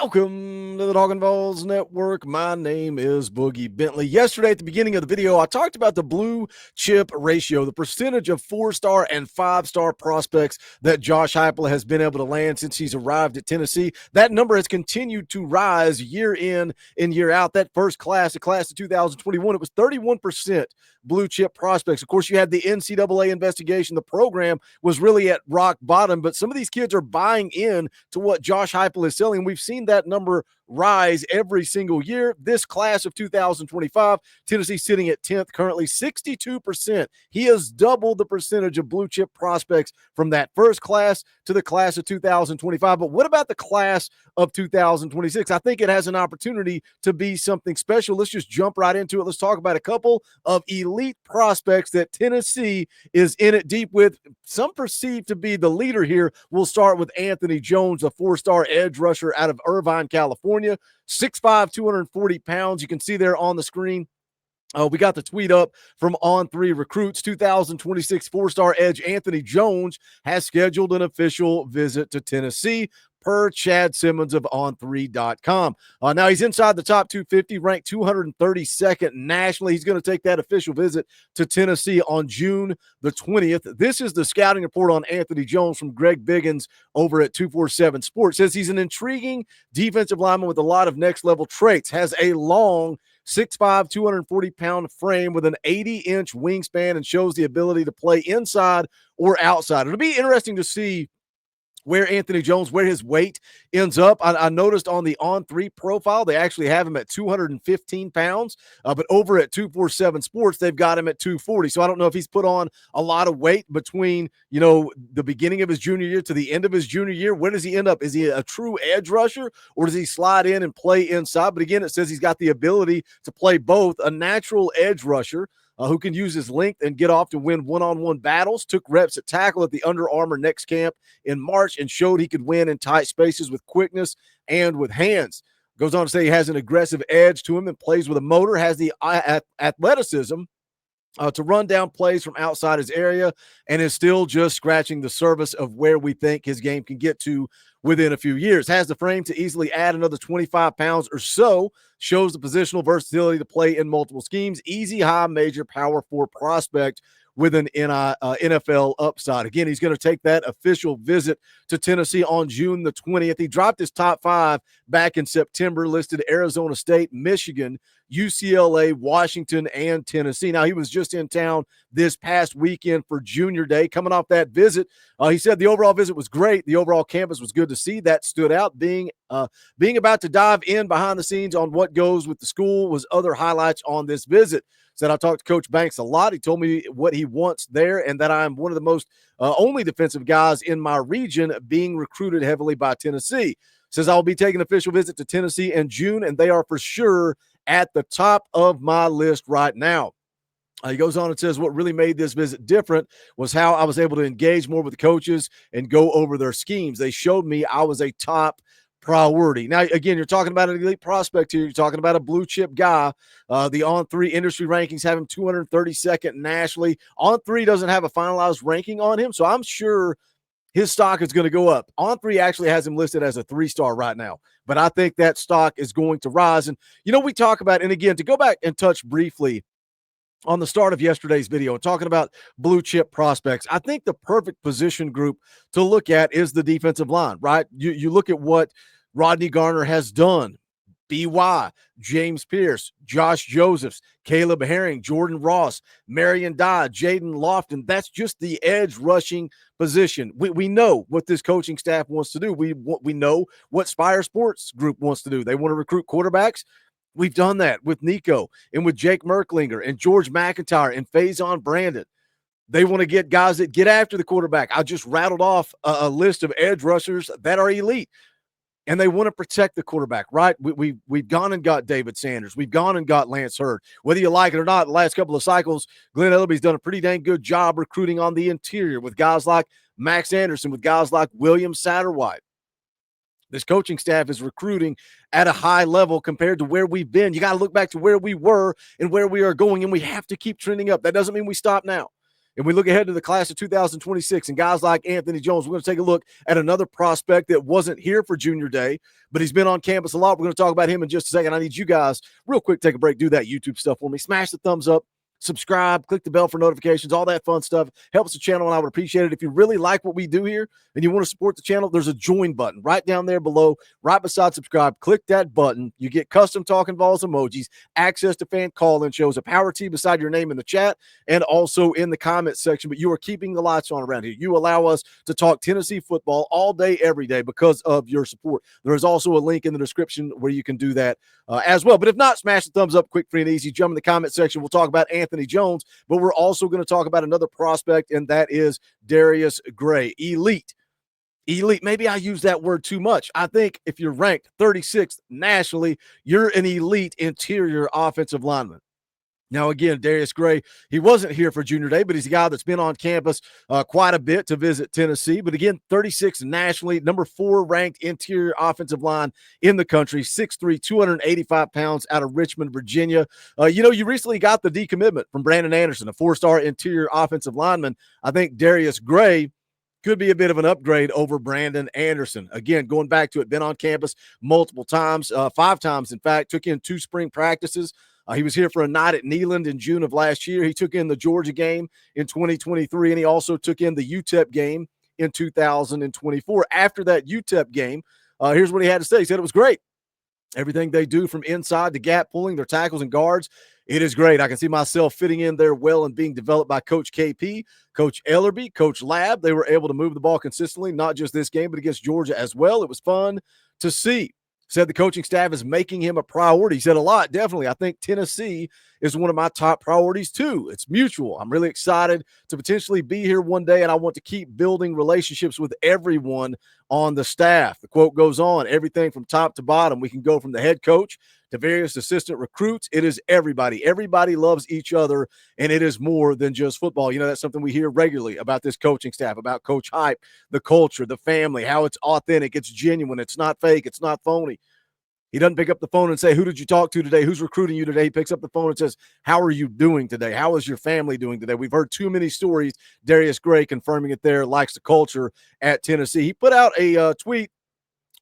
Welcome to the Talkin VAWLS Network. My name is Boogie Bentley. Yesterday at the beginning of the video, I talked about the blue chip ratio, the percentage of 4-star and 5-star prospects that Josh Heupel has been able to land since he's arrived at Tennessee. That number has continued to rise year in and year out. That first class, the class of 2021, it was 31% blue chip prospects. Of course, you had the NCAA investigation. The program was really at rock bottom, but some of these kids are buying in to what Josh Heupel is selling. We've seen that number rise every single year. This class of 2025, Tennessee sitting at 10th, currently 62%. He has doubled the percentage of blue chip prospects from that first class to the class of 2025. But what about the class of 2026? I think it has an opportunity to be something special. Let's just jump right into it. Let's talk about a couple of elite prospects that Tennessee is in it deep with. Some perceived to be the leader here. We'll start with Anthony Jones, a 4-star edge rusher out of Irvine, California. 6'5", 240 pounds. You can see there on the screen. We got the tweet up from On3 Recruits. 2026 4-star edge Anthony Jones has scheduled an official visit to Tennessee, per Chad Simmons of On3.com. Now he's inside the top 250, ranked 232nd nationally. He's going to take that official visit to Tennessee on June the 20th. This is the scouting report on Anthony Jones from Greg Biggins over at 247 Sports. Says he's an intriguing defensive lineman with a lot of next-level traits. Has a long 6'5", 240-pound frame with an 80-inch wingspan and shows the ability to play inside or outside. It'll be interesting to see where Anthony Jones, where his weight ends up. I noticed on the On3 profile, they actually have him at 215 pounds, but over at 247 Sports, they've got him at 240. So I don't know if he's put on a lot of weight between, the beginning of his junior year to the end of his junior year. Where does he end up? Is he a true edge rusher, or does he slide in and play inside? But again, it says he's got the ability to play both, a natural edge rusher, who can use his length and get off to win one-on-one battles. Took reps at tackle at the Under Armour Next Camp in March and showed he could win in tight spaces with quickness and with hands. Goes on to say he has an aggressive edge to him and plays with a motor, has the athleticism to run down plays from outside his area, and is still just scratching the surface of where we think his game can get to within a few years. Has the frame to easily add another 25 pounds or so. Shows the positional versatility to play in multiple schemes. Easy, high, major, power 4 prospect with an NFL upside. Again, he's going to take that official visit to Tennessee on June the 20th. He dropped his top 5 back in September, listed Arizona State, Michigan, UCLA, Washington, and Tennessee. Now, he was just in town this past weekend for Junior Day. Coming off that visit, he said the overall visit was great. The overall campus was good to see. That stood out. Being about to dive in behind the scenes on what goes with the school was other highlights on this visit. Said I talked to Coach Banks a lot. He told me what he wants there and that I'm one of the most only defensive guys in my region being recruited heavily by Tennessee. Says I'll be taking an official visit to Tennessee in June, and they are for sure at the top of my list right now. He goes on and says what really made this visit different was how I was able to engage more with the coaches and go over their schemes. They showed me I was a top priority. Now, again, you're talking about an elite prospect here. You're talking about a blue chip guy. The On3 industry rankings have him 232nd nationally. On3 doesn't have a finalized ranking on him, so I'm sure his stock is going to go up. On3 actually has him listed as a 3-star right now, but I think that stock is going to rise. And, we talk about, and again, to go back and touch briefly on the start of yesterday's video, talking about blue chip prospects, I think the perfect position group to look at is the defensive line, right? You look at what Rodney Garner has done. BY, James Pierce, Josh Josephs, Caleb Herring, Jordan Ross, Marion Dye, Jaden Lofton. That's just the edge rushing position. We know what this coaching staff wants to do. We know what Spire Sports Group wants to do. They want to recruit quarterbacks. We've done that with Nico and with Jake Merklinger and George McIntyre and Faison Brandon. They want to get guys that get after the quarterback. I just rattled off a list of edge rushers that are elite. And they want to protect the quarterback, right? We've gone and got David Sanders. We've gone and got Lance Hurd. Whether you like it or not, the last couple of cycles, Glenn Ellaby's done a pretty dang good job recruiting on the interior with guys like Max Anderson, with guys like William Satterwhite. This coaching staff is recruiting at a high level compared to where we've been. You got to look back to where we were and where we are going, and we have to keep trending up. That doesn't mean we stop now. and we look ahead to the class of 2026 and guys like Anthony Jones, we're going to take a look at another prospect that wasn't here for junior day, but he's been on campus a lot. We're going to talk about him in just a second. I need you guys real quick, take a break, do that YouTube stuff for me. Smash the thumbs up, subscribe, click the bell for notifications, all that fun stuff. Helps the channel, and I would appreciate it. If you really like what we do here and you want to support the channel, there's a join button right down there below, right beside subscribe. Click that button. You get custom Talkin VAWLS emojis, access to fan call-in shows, a power T beside your name in the chat, and also in the comment section. But you are keeping the lights on around here. You allow us to talk Tennessee football all day, every day because of your support. There is also a link in the description where you can do that as well. But if not, smash the thumbs up quick, free, and easy. Jump in the comment section. We'll talk about Anthony Jones, but we're also going to talk about another prospect, and that is Darius Gray. Elite. Maybe I use that word too much. I think if you're ranked 36th nationally, you're an elite interior offensive lineman. Now, again, Darius Gray, he wasn't here for junior day, but he's a guy that's been on campus quite a bit to visit Tennessee. But again, 36th nationally, number 4 ranked interior offensive line in the country, 6'3", 285 pounds out of Richmond, Virginia. You recently got the decommitment from Brandon Anderson, a 4-star interior offensive lineman. I think Darius Gray could be a bit of an upgrade over Brandon Anderson. Again, going back to it, been on campus multiple times, 5 times, in fact, took in 2 spring practices. He was here for a night at Neyland in June of last year. He took in the Georgia game in 2023, and he also took in the UTEP game in 2024. After that UTEP game, here's what he had to say. He said it was great. Everything they do from inside to gap pulling, their tackles and guards, it is great. I can see myself fitting in there well and being developed by Coach KP, Coach Ellerby, Coach Lab. They were able to move the ball consistently, not just this game, but against Georgia as well. It was fun to see. Said the coaching staff is making him a priority. He said a lot, definitely. I think Tennessee is one of my top priorities too. It's mutual. I'm really excited to potentially be here one day, and I want to keep building relationships with everyone on the staff. The quote goes on, everything from top to bottom. We can go from the head coach to various assistant recruits. It is everybody. Everybody loves each other, and it is more than just football. You know, that's something we hear regularly about this coaching staff, about Coach Hype, the culture, the family, how it's authentic, it's genuine, it's not fake, it's not phony. He doesn't pick up the phone and say, who did you talk to today? Who's recruiting you today? He picks up the phone and says, how are you doing today? How is your family doing today? We've heard too many stories. Darius Gray confirming it there, likes the culture at Tennessee. He put out a tweet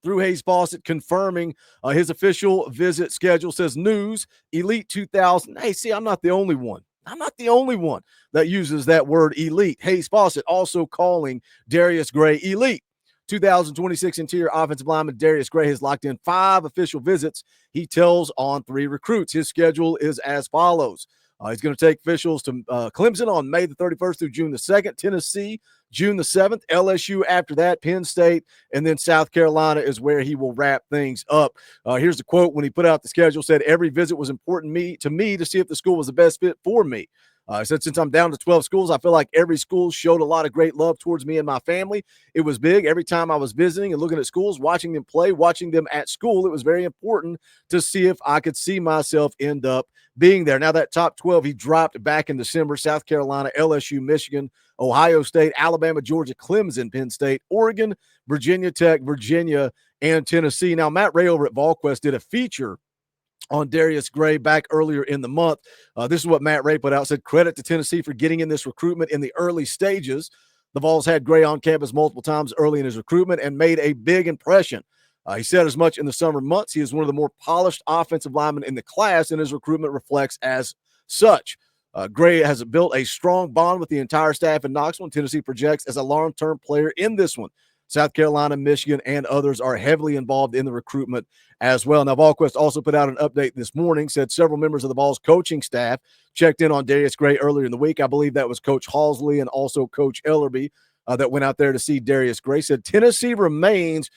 through Hayes Fawcett confirming his official visit schedule. Says news, Elite 2000. Hey, see, I'm not the only one. I'm not the only one that uses that word elite. Hayes Fawcett also calling Darius Gray elite. 2026 interior offensive lineman Darius Gray has locked in 5 official visits. He tells on 3 recruits. His schedule is as follows. He's going to take officials to Clemson on May the 31st through June the 2nd, Tennessee, June the 7th, LSU after that, Penn State, and then South Carolina is where he will wrap things up. Here's the quote when he put out the schedule, said, every visit was important to me to see if the school was the best fit for me. I said, since I'm down to 12 schools, I feel like every school showed a lot of great love towards me and my family. It was big. Every time I was visiting and looking at schools, watching them play, watching them at school, it was very important to see if I could see myself end up being there. Now, that top 12, he dropped back in December: South Carolina, LSU, Michigan, Ohio State, Alabama, Georgia, Clemson, Penn State, Oregon, Virginia Tech, Virginia, and Tennessee. Now, Matt Ray over at VolQuest did a feature on Darius Gray back earlier in the month. This is what Matt Ray put out. Said, credit to Tennessee for getting in this recruitment in the early stages. The Vols had Gray on campus multiple times early in his recruitment and made a big impression. He said as much in the summer months. He is one of the more polished offensive linemen in the class, and his recruitment reflects as such. Gray has built a strong bond with the entire staff in Knoxville, and Tennessee projects as a long-term player in this one. South Carolina, Michigan, and others are heavily involved in the recruitment as well. Now, VolQuest also put out an update this morning, said several members of the Vols coaching staff checked in on Darius Gray earlier in the week. I believe that was Coach Halsley and also Coach Ellerby that went out there to see Darius Gray. Said Tennessee remains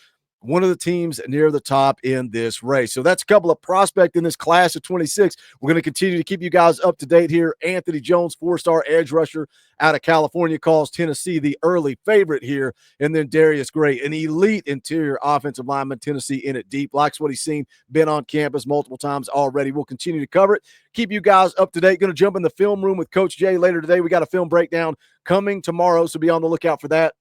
one of the teams near the top in this race. So that's a couple of prospects in this class of 26. We're going to continue to keep you guys up to date here. Anthony Jones, 4-star edge rusher out of California, calls Tennessee the early favorite here. And then Darius Gray, an elite interior offensive lineman, Tennessee in it deep. Likes what he's seen, been on campus multiple times already. We'll continue to cover it, keep you guys up to date. Going to jump in the film room with Coach Jay later today. We got a film breakdown coming tomorrow, so be on the lookout for that.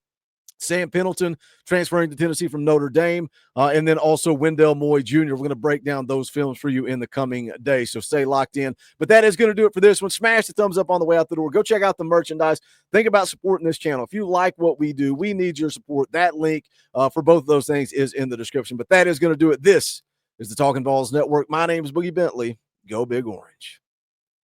Sam Pendleton transferring to Tennessee from Notre Dame, and then also Wendell Moy Jr. We're going to break down those films for you in the coming days, so stay locked in. But that is going to do it for this one. Smash the thumbs up on the way out the door. Go check out the merchandise. Think about supporting this channel. If you like what we do, we need your support. That link for both of those things is in the description. But that is going to do it. This is the Talkin VAWLS Network. My name is Boogie Bentley. Go Big Orange.